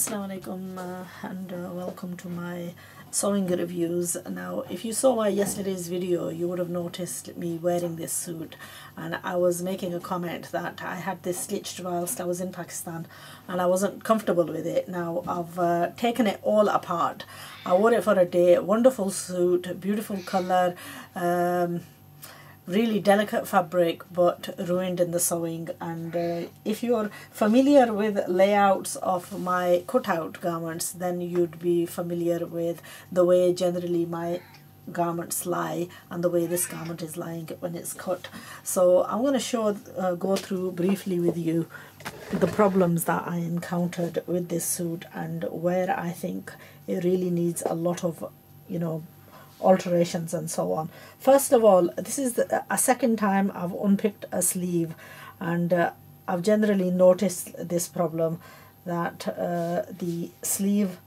Assalamu alaikum and welcome to my sewing reviews. Now, if you saw my yesterday's video, you would have noticed me wearing this suit, and I was making a comment that I had this stitched whilst I was in Pakistan and I wasn't comfortable with it. Now I've taken it all apart. I wore it for a day. Wonderful suit, beautiful color, really delicate fabric, but ruined in the sewing. And if you're familiar with layouts of my cutout garments, then you'd be familiar with the way generally my garments lie and the way this garment is lying when it's cut. So I'm going to go through briefly with you the problems that I encountered with this suit and where I think it really needs a lot of, alterations and so on. First of all, this is a second time I've unpicked a sleeve, and I've generally noticed this problem that the sleeve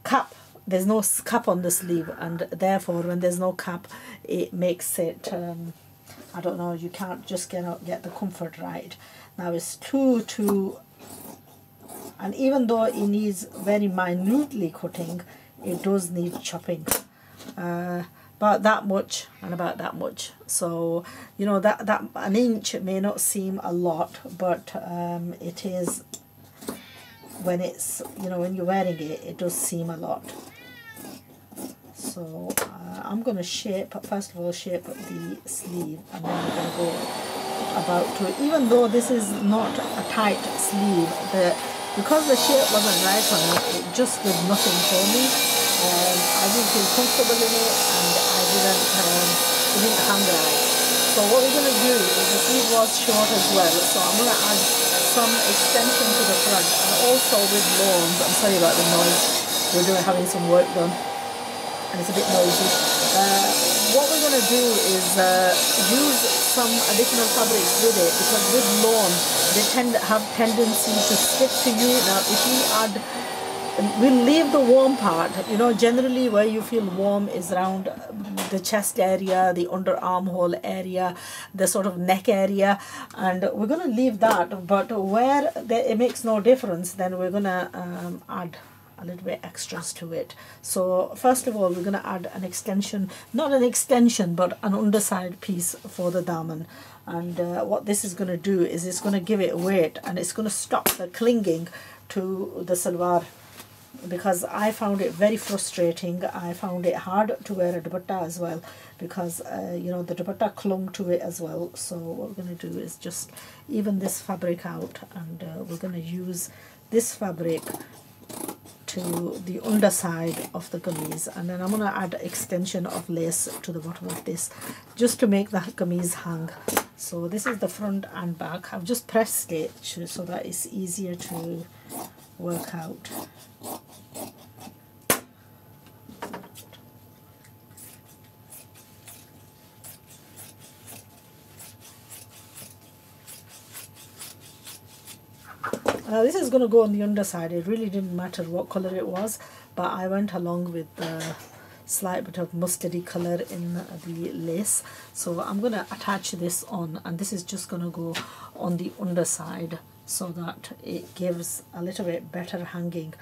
cap, there's no cap on the sleeve, and therefore when there's no cap it makes it I don't know, you can't just get the comfort right. Now it's too, and even though it needs very minutely cutting, it does need chopping. About that much and about that much. So that an inch may not seem a lot, but it is when it's when you're wearing it, it does seem a lot. So I'm going to first of all shape the sleeve, and then I'm going to go about to it. Even though this is not a tight sleeve, because the shape wasn't right on it, it just did nothing for me. I didn't feel comfortable in it, and it didn't hang right. So what we're going to do is, the sleeve was short as well, so I'm going to add some extension to the front, and also with lawns. I'm sorry about the noise, we're having some work done and it's a bit noisy. What we're going to do is use some additional fabrics with it, because with lawn they have tendency to stick to you. Now if we add, we'll leave the warm part. Generally where you feel warm is around the chest area, the underarm hole area, the sort of neck area, and we're going to leave that. But where it makes no difference, then we're going to add a little bit extras to it. So first of all, we're going to add an extension, not an extension, but an underside piece for the daman. And what this is going to do is it's going to give it weight, and it's going to stop the clinging to the salwar, because I found it very frustrating. I found it hard to wear a dupatta as well, because the dupatta clung to it as well. So what we're going to do is just even this fabric out, and we're going to use this fabric to the underside of the kameez, and then I'm going to add extension of lace to the bottom of this just to make the kameez hang. So this is the front and back. I've just pressed it so that it's easier to work out. This is going to go on the underside. It really didn't matter what color it was, but I went along with the slight bit of mustardy color in the lace. So I'm going to attach this on, and this is just going to go on the underside so that it gives a little bit better hanging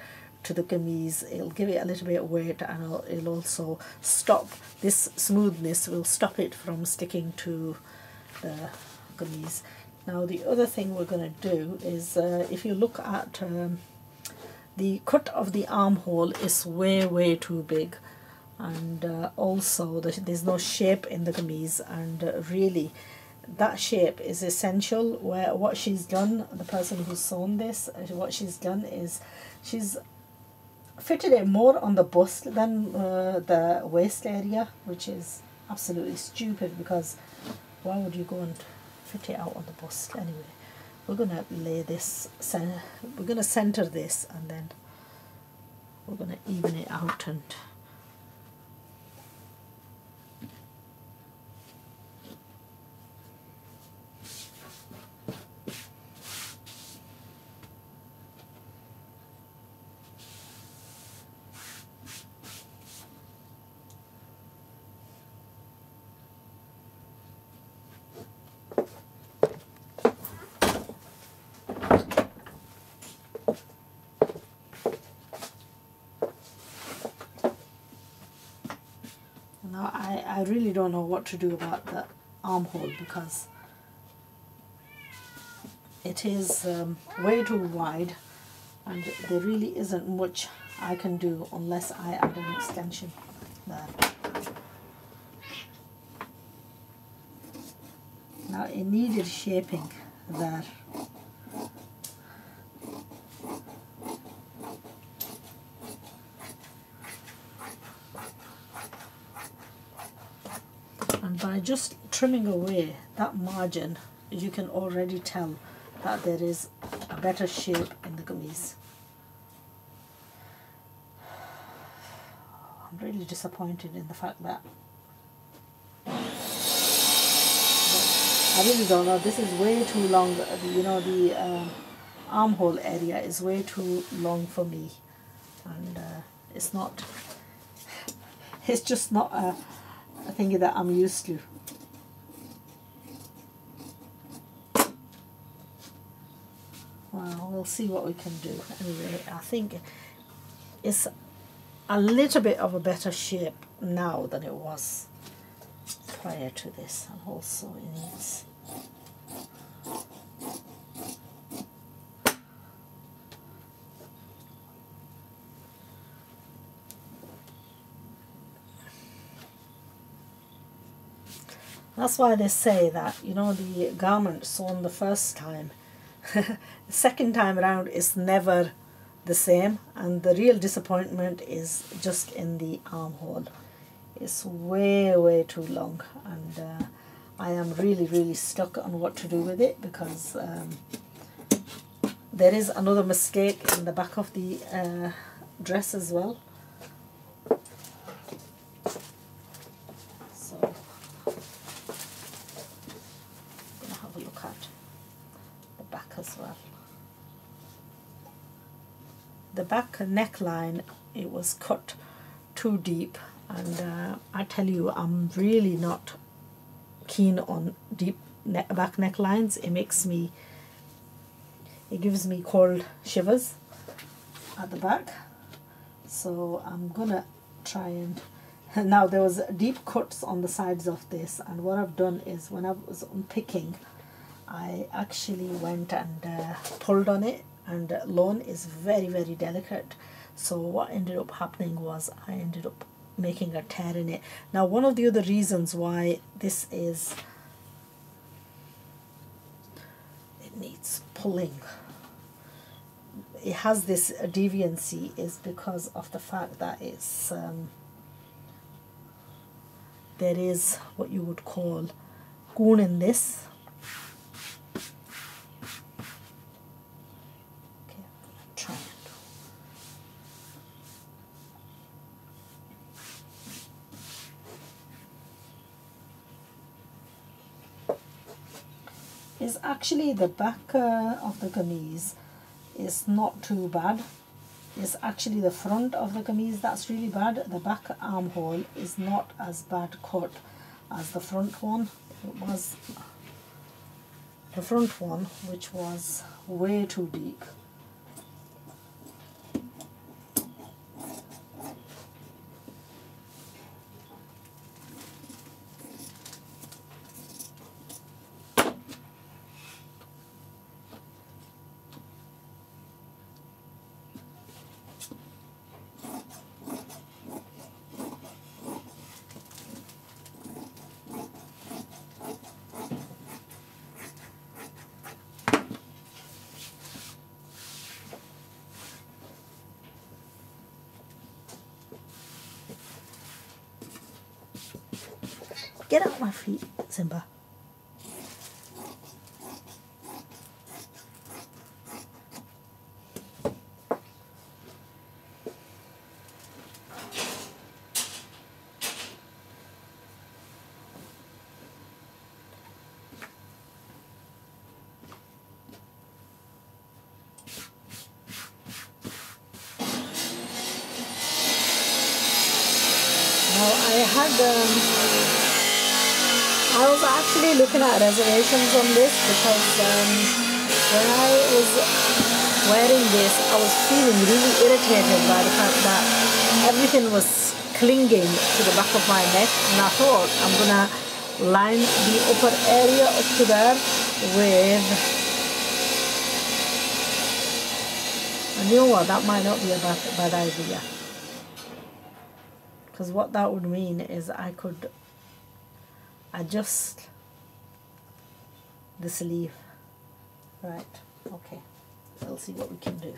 to the kameez. It'll give it a little bit of weight, and it'll also stop this smoothness, will stop it from sticking to the kameez. Now the other thing we're going to do is, if you look at the cut of the armhole is way too big, and also there's no shape in the kameez, and really that shape is essential. Where what she's done, the person who's sewn this, what she's done is she's fitted it more on the bust than the waist area, which is absolutely stupid, because why would you go and fit it out on the bust anyway? We're going to lay this, we're going to center this, and then we're going to even it out. And I really don't know what to do about the armhole, because it is way too wide, and there really isn't much I can do unless I add an extension there. Now it needed shaping there. And by just trimming away that margin, you can already tell that there is a better shape in the kameez. I'm really disappointed in the fact that I really don't know, this is way too long. You know, the armhole area is way too long for me, and it's not, it's just not a thing that I'm used to. Well, we'll see what we can do. Anyway, I think it's a little bit of a better shape now than it was prior to this, and also it needs that's why they say that, you know, the garment sewn the first time, the second time around is never the same, and the real disappointment is just in the armhole. It's way too long, and I am really stuck on what to do with it, because there is another mistake in the back of the dress as well. So I'm going to have a look at the back as well. The back neckline, it was cut too deep, and I tell you, I'm really not keen on deep back necklines. It gives me cold shivers at the back, so I'm gonna try and now there was deep cuts on the sides of this, and what I've done is, when I was unpicking, I actually went and pulled on it, and lawn is very delicate, so what ended up happening was I ended up making a tear in it. Now, one of the other reasons why this is, it needs pulling, it has this deviancy, is because of the fact that it's there is what you would call goon in this. Okay, I'm gonna try it. Is actually the back of the kameez is not too bad. It's actually the front of the kameez that's really bad. The back armhole is not as bad cut as the front one. It was the front one, which was way too deep. Get out my feet, Simba. Now I was actually looking at reservations on this, because when I was wearing this, I was feeling really irritated by the fact that everything was clinging to the back of my neck, and I thought I'm gonna line the upper area up to there with, and you know what, that might not be a bad idea, because what that would mean is I could adjust the sleeve. Right, okay, we'll see what we can do.